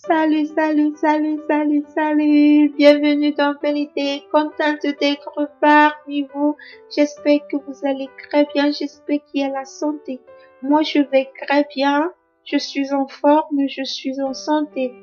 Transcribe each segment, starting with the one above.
Salut, salut, salut, salut, salut. Bienvenue dans Vérité. Contente d'être parmi vous. J'espère que vous allez très bien. J'espère qu'il y a la santé. Moi, je vais très bien. Je suis en forme. Je suis en santé.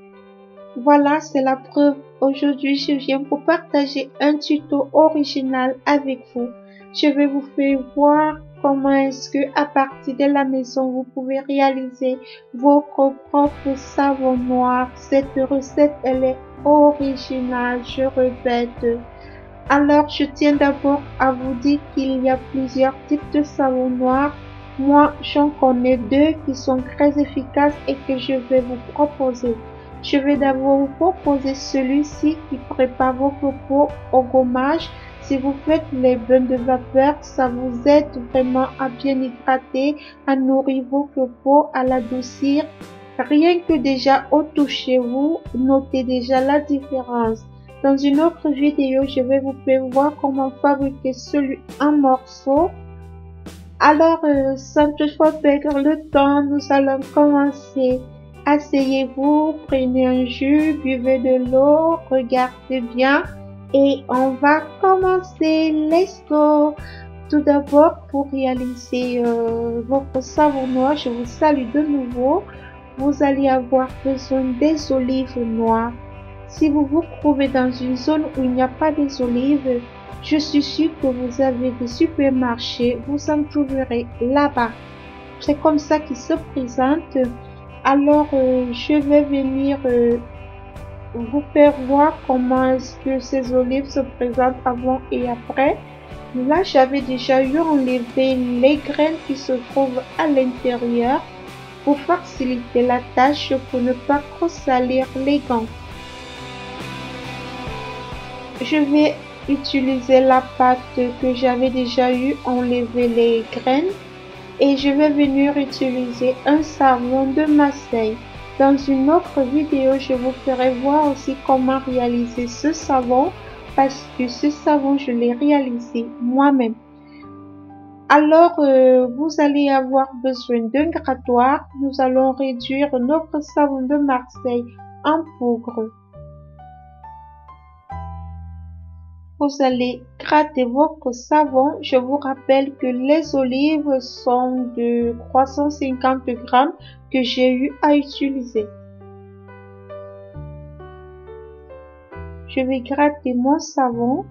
Voilà, c'est la preuve. Aujourd'hui, je viens pour partager un tuto original avec vous. Je vais vous faire voir comment est-ce que à partir de la maison, vous pouvez réaliser votre propre savon noir. Cette recette, elle est originale, je répète. Alors, je tiens d'abord à vous dire qu'il y a plusieurs types de savon noir. Moi, j'en connais deux qui sont très efficaces et que je vais vous proposer. Je vais d'abord vous proposer celui-ci qui prépare votre peau au gommage. Si vous faites les bains de vapeur, ça vous aide vraiment à bien hydrater, à nourrir votre peau, à l'adoucir. Rien que déjà au toucher, vous notez déjà la différence. Dans une autre vidéo, je vais vous faire voir comment fabriquer celui en morceaux. Alors, sans toutefois perdre le temps, nous allons commencer. Asseyez-vous, prenez un jus, buvez de l'eau, regardez bien et on va commencer. Let's go! Tout d'abord, pour réaliser votre savon noir, je vous salue de nouveau. Vous allez avoir besoin des olives noires. Si vous vous trouvez dans une zone où il n'y a pas des olives, je suis sûre que vous avez des supermarchés, vous en trouverez là-bas. C'est comme ça qu'ils se présentent. Alors, je vais venir vous faire voir comment est-ce que ces olives se présentent avant et après. Là, j'avais déjà eu enlevé les graines qui se trouvent à l'intérieur pour faciliter la tâche pour ne pas trop salir les gants. Je vais utiliser la pâte que j'avais déjà eu enlever les graines et je vais venir utiliser un savon de Marseille. Dans une autre vidéo, je vous ferai voir aussi comment réaliser ce savon parce que ce savon, je l'ai réalisé moi-même. Alors, vous allez avoir besoin d'un grattoir. Nous allons réduire notre savon de Marseille en poudre. Vous allez gratter votre savon. Je vous rappelle que les olives sont de 350 grammes que j'ai eu à utiliser. Je vais gratter mon savon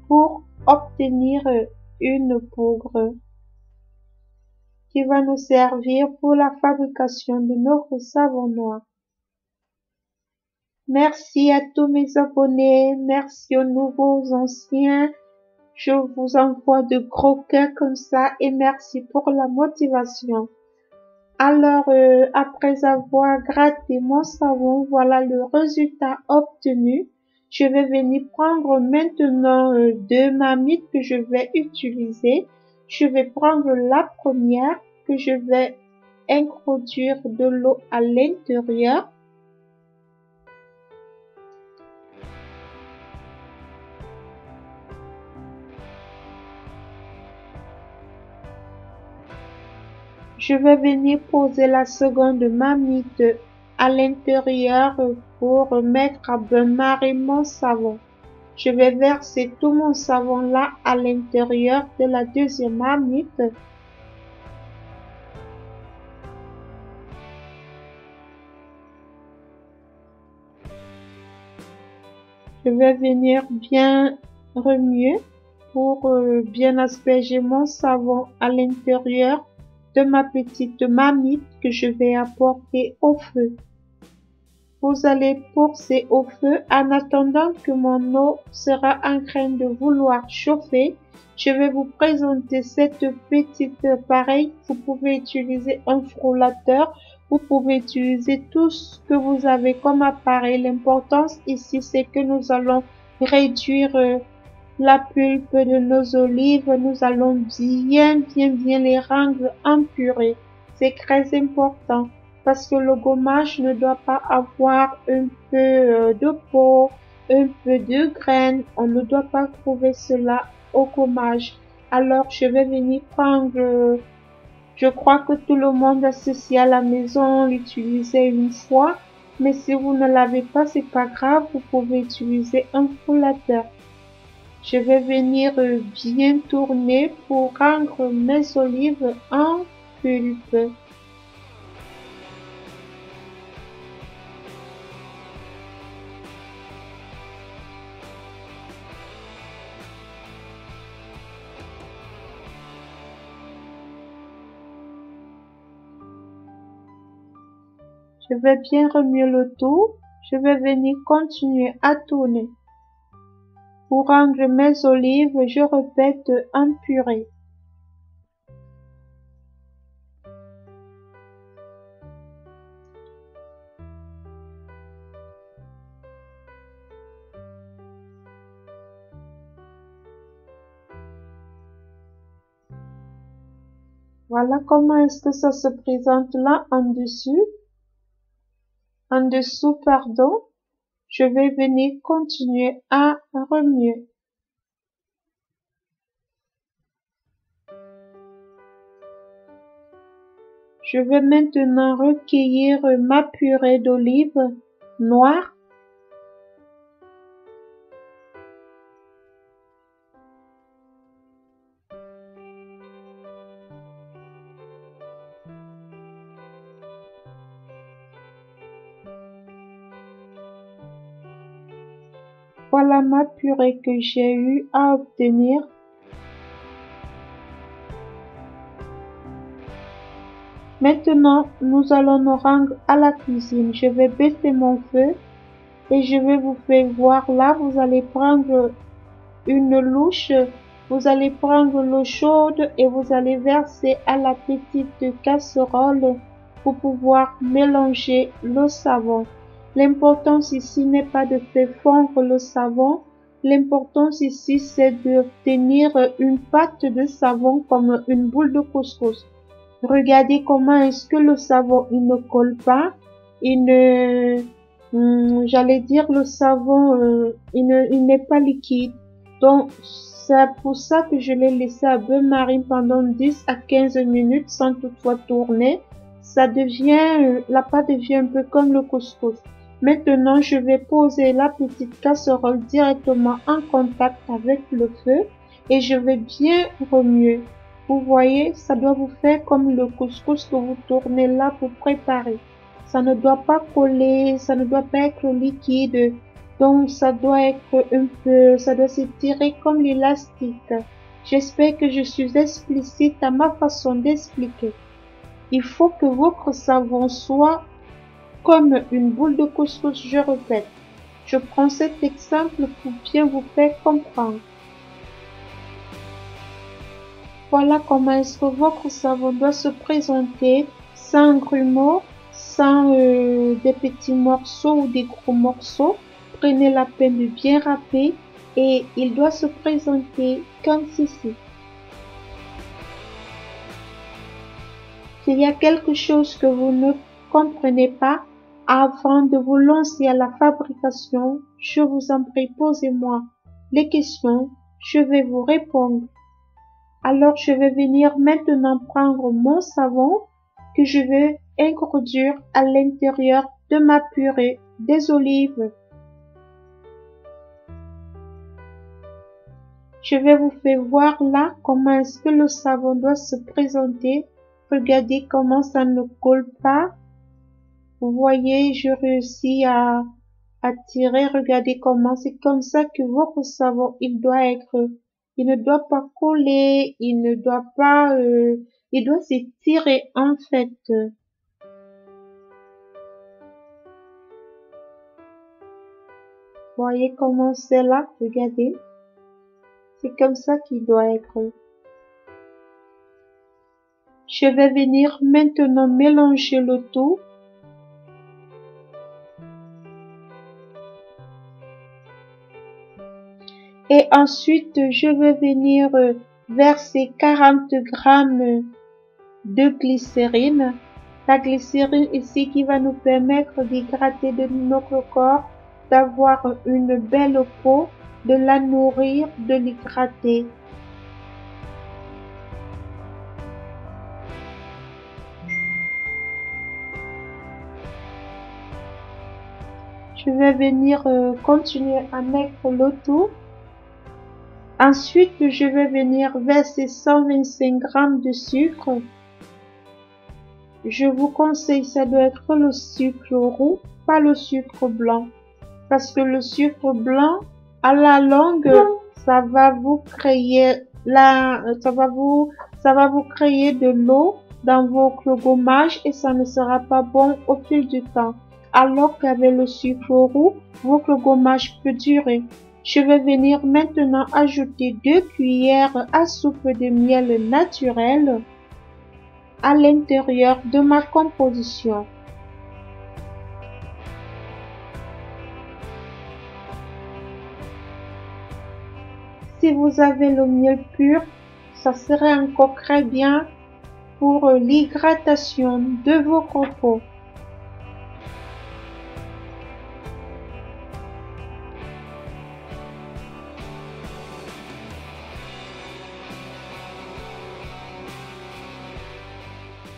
pour obtenir une poudre qui va nous servir pour la fabrication de notre savon noir. Merci à tous mes abonnés, merci aux nouveaux, aux anciens. Je vous envoie de gros cœurs comme ça et merci pour la motivation. Alors, après avoir gratté mon savon, voilà le résultat obtenu. Je vais venir prendre maintenant deux marmites que je vais utiliser. Je vais prendre la première que je vais introduire de l'eau à l'intérieur. Je vais venir poser la seconde marmite à l'intérieur pour mettre à bain-marie mon savon. Je vais verser tout mon savon là à l'intérieur de la deuxième marmite. Je vais venir bien remuer pour bien asperger mon savon à l'intérieur de ma petite marmite que je vais apporter au feu. Vous allez pousser au feu en attendant que mon eau sera en train de vouloir chauffer. Je vais vous présenter cette petite appareil. Vous pouvez utiliser un frôlateur. Vous pouvez utiliser tout ce que vous avez comme appareil. L'importance ici, c'est que nous allons réduire la pulpe de nos olives. Nous allons bien les rendre en purée. C'est très important parce que le gommage ne doit pas avoir un peu de peau, un peu de graines. On ne doit pas trouver cela au gommage. Alors, je vais venir prendre, je crois que tout le monde a ceci à la maison, l'utiliser une fois. Mais si vous ne l'avez pas, c'est pas grave, vous pouvez utiliser un frulateur. Je vais venir bien tourner pour rendre mes olives en pulpe. Je vais bien remuer le tout. Je vais venir continuer à tourner. Pour rendre mes olives, je répète en purée. Voilà comment est-ce que ça se présente là en dessous. En dessous, pardon. Je vais venir continuer à remuer. Je vais maintenant recueillir ma purée d'olives noires. Voilà ma purée que j'ai eu à obtenir. Maintenant, nous allons nous rendre à la cuisine. Je vais baisser mon feu et je vais vous faire voir là. Vous allez prendre une louche, vous allez prendre l'eau chaude et vous allez verser à la petite casserole pour pouvoir mélanger le savon. L'importance ici n'est pas de faire fondre le savon. L'importance ici, c'est d'obtenir une pâte de savon comme une boule de couscous. Regardez comment est-ce que le savon, il ne colle pas. J'allais dire le savon, il n'est pas liquide. Donc, c'est pour ça que je l'ai laissé à bain-marie pendant 10 à 15 minutes sans toutefois tourner. La pâte devient un peu comme le couscous. Maintenant, je vais poser la petite casserole directement en contact avec le feu et je vais bien remuer. Vous voyez, ça doit vous faire comme le couscous que vous tournez là pour préparer. Ça ne doit pas coller, ça ne doit pas être liquide. Donc, ça doit s'étirer comme l'élastique. J'espère que je suis explicite à ma façon d'expliquer. Il faut que votre savon soit comme une boule de couscous, je répète. Je prends cet exemple pour bien vous faire comprendre. Voilà comment est-ce que votre savon doit se présenter sans grumeaux, sans des petits morceaux ou des gros morceaux. Prenez la peine de bien râper et il doit se présenter comme ceci. S'il y a quelque chose que vous ne comprenez pas, avant de vous lancer à la fabrication, je vous en prie, posez-moi les questions, je vais vous répondre. Alors, je vais venir maintenant prendre mon savon que je vais introduire à l'intérieur de ma purée des olives. Je vais vous faire voir là comment est-ce que le savon doit se présenter. Regardez comment ça ne colle pas. Vous voyez, je réussis à tirer. Regardez comment c'est comme ça que votre savon, il doit être. Il ne doit pas coller, il ne doit pas, il doit s'étirer en fait. Voyez comment c'est là, regardez. C'est comme ça qu'il doit être. Je vais venir maintenant mélanger le tout. Et ensuite, je vais venir verser 40 grammes de glycérine. La glycérine ici qui va nous permettre d'hydrater de notre corps, d'avoir une belle peau, de la nourrir, de l'hydrater. Je vais venir continuer à mettre le tout. Ensuite, je vais venir verser 125 grammes de sucre. Je vous conseille, ça doit être le sucre roux, pas le sucre blanc. Parce que le sucre blanc, à la longue, ça va vous créer ça va vous créer de l'eau dans votre gommage et ça ne sera pas bon au fil du temps. Alors qu'avec le sucre roux, votre gommage peut durer. Je vais venir maintenant ajouter 2 cuillères à soupe de miel naturel à l'intérieur de ma composition. Si vous avez le miel pur, ça serait encore très bien pour l'hydratation de votre peau.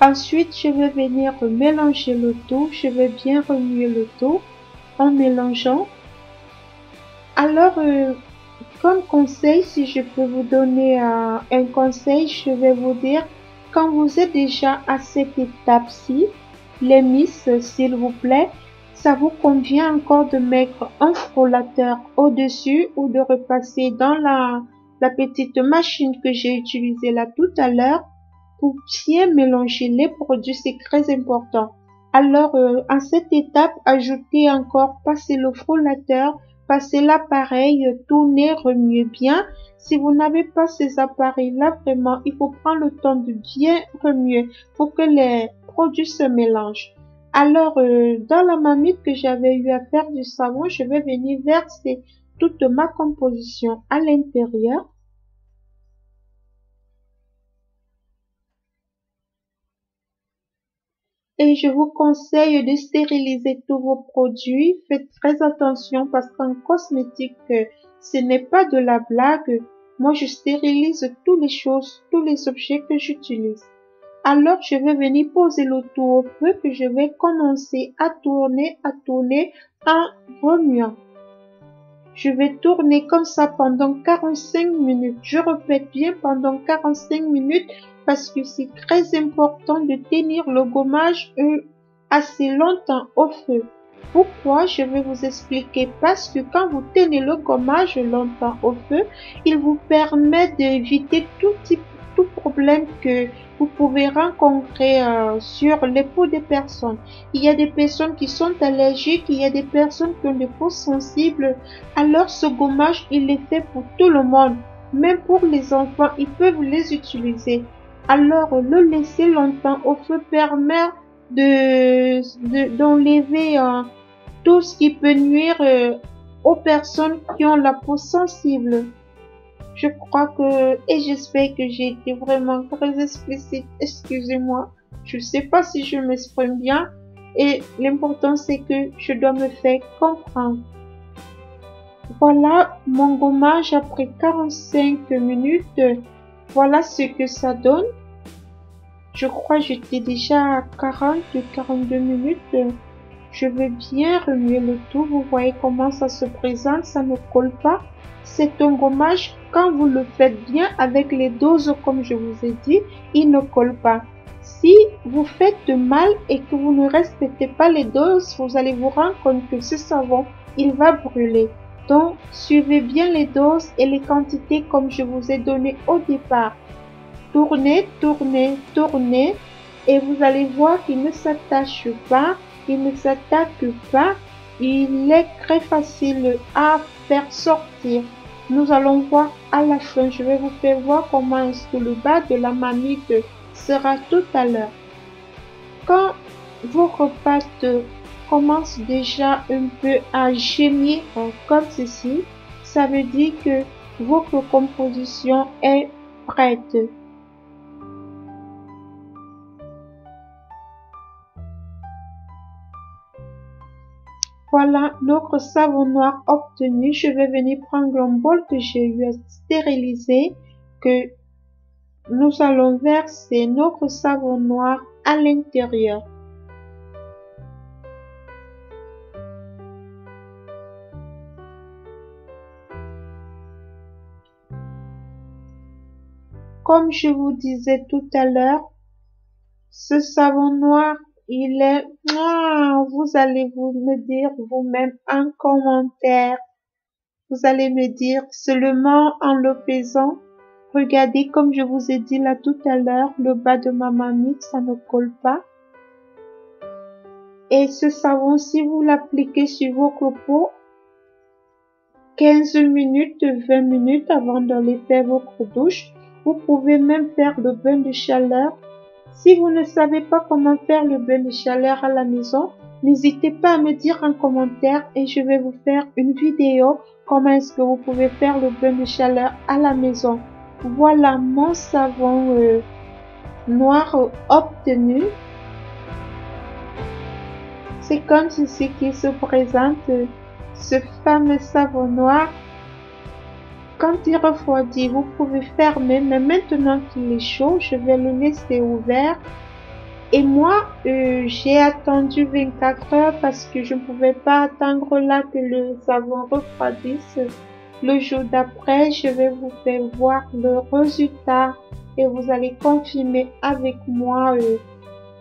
Ensuite, je vais venir mélanger le tout. Je vais bien remuer le tout en mélangeant. Alors, comme conseil, si je peux vous donner un conseil, je vais vous dire, quand vous êtes déjà à cette étape-ci, les miss, s'il vous plaît, ça vous convient encore de mettre un frôlateur au-dessus ou de repasser dans la petite machine que j'ai utilisée là tout à l'heure pour bien mélanger les produits, c'est très important. Alors, à cette étape, ajoutez encore, passez le frôlateur, passez l'appareil, tournez, remuez bien. Si vous n'avez pas ces appareils-là, vraiment, il faut prendre le temps de bien remuer pour que les produits se mélangent. Alors, dans la marmite que j'avais eu à faire du savon, je vais venir verser toute ma composition à l'intérieur. Et je vous conseille de stériliser tous vos produits. Faites très attention parce qu'en cosmétique, ce n'est pas de la blague. Moi, je stérilise toutes les choses, tous les objets que j'utilise. Alors, je vais venir poser le tout au feu que je vais commencer à tourner en remuant. Je vais tourner comme ça pendant 45 minutes. Je répète bien pendant 45 minutes parce que c'est très important de tenir le gommage assez longtemps au feu. Pourquoi? Je vais vous expliquer. Parce que quand vous tenez le gommage longtemps au feu, il vous permet d'éviter tout problème que vous pouvez rencontrer sur les peaux des personnes. Il y a des personnes qui sont allergiques, il y a des personnes qui ont des peaux sensibles. Alors ce gommage, il est fait pour tout le monde. Même pour les enfants, ils peuvent les utiliser. Alors le laisser longtemps au feu permet d'enlever tout ce qui peut nuire aux personnes qui ont la peau sensible. Je crois que, et j'espère que j'ai été vraiment très explicite, excusez-moi. Je ne sais pas si je m'exprime bien et l'important c'est que je dois me faire comprendre. Voilà mon gommage après 45 minutes. Voilà ce que ça donne. Je crois que j'étais déjà à 42 minutes. Je vais bien remuer le tout. Vous voyez comment ça se présente, ça ne colle pas. C'est un gommage, quand vous le faites bien avec les doses comme je vous ai dit, il ne colle pas. Si vous faites mal et que vous ne respectez pas les doses, vous allez vous rendre compte que ce savon, il va brûler. Donc, suivez bien les doses et les quantités comme je vous ai donné au départ. Tournez, tournez, tournez et vous allez voir qu'il ne s'attache pas, il ne s'attaque pas. Il est très facile à faire sortir. Nous allons voir à la fin. Je vais vous faire voir comment est-ce que le bas de la marmite sera tout à l'heure. Quand votre pâte commence déjà un peu à gémir comme ceci, ça veut dire que votre composition est prête. Voilà notre savon noir obtenu. Je vais venir prendre un bol que j'ai eu à stériliser, que nous allons verser notre savon noir à l'intérieur. comme je vous disais tout à l'heure, ce savon noir, il est... Vous allez me dire vous-même un commentaire. Vous allez me dire seulement en le faisant. Regardez, comme je vous ai dit là tout à l'heure, le bas de ma mamie, ça ne colle pas. Et ce savon, si vous l'appliquez sur votre peau, 15 minutes, 20 minutes avant d'aller faire votre douche, vous pouvez même faire le bain de chaleur. Si vous ne savez pas comment faire le bain de chaleur à la maison, n'hésitez pas à me dire en commentaire et je vais vous faire une vidéo comment est-ce que vous pouvez faire le bain de chaleur à la maison. Voilà mon savon noir obtenu. C'est comme ceci qui se présente, ce fameux savon noir. Quand il refroidit, vous pouvez fermer, mais maintenant qu'il est chaud, je vais le laisser ouvert. Et moi, j'ai attendu 24 heures parce que je ne pouvais pas attendre là que le savon refroidisse. Le jour d'après, je vais vous faire voir le résultat et vous allez confirmer avec moi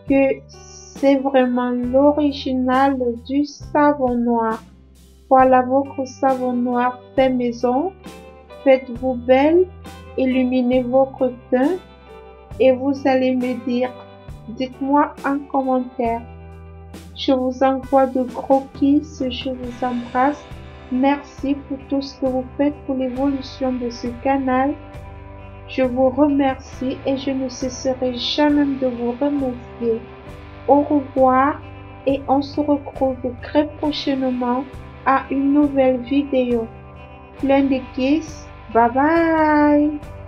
que c'est vraiment l'original du savon noir. Voilà votre savon noir fait maison. Faites-vous belle, illuminez votre teint et vous allez me dire, dites-moi en commentaire. Je vous envoie de gros kisses, je vous embrasse. Merci pour tout ce que vous faites pour l'évolution de ce canal. Je vous remercie et je ne cesserai jamais de vous remercier. Au revoir et on se retrouve très prochainement à une nouvelle vidéo. Plein de kisses. Bye bye.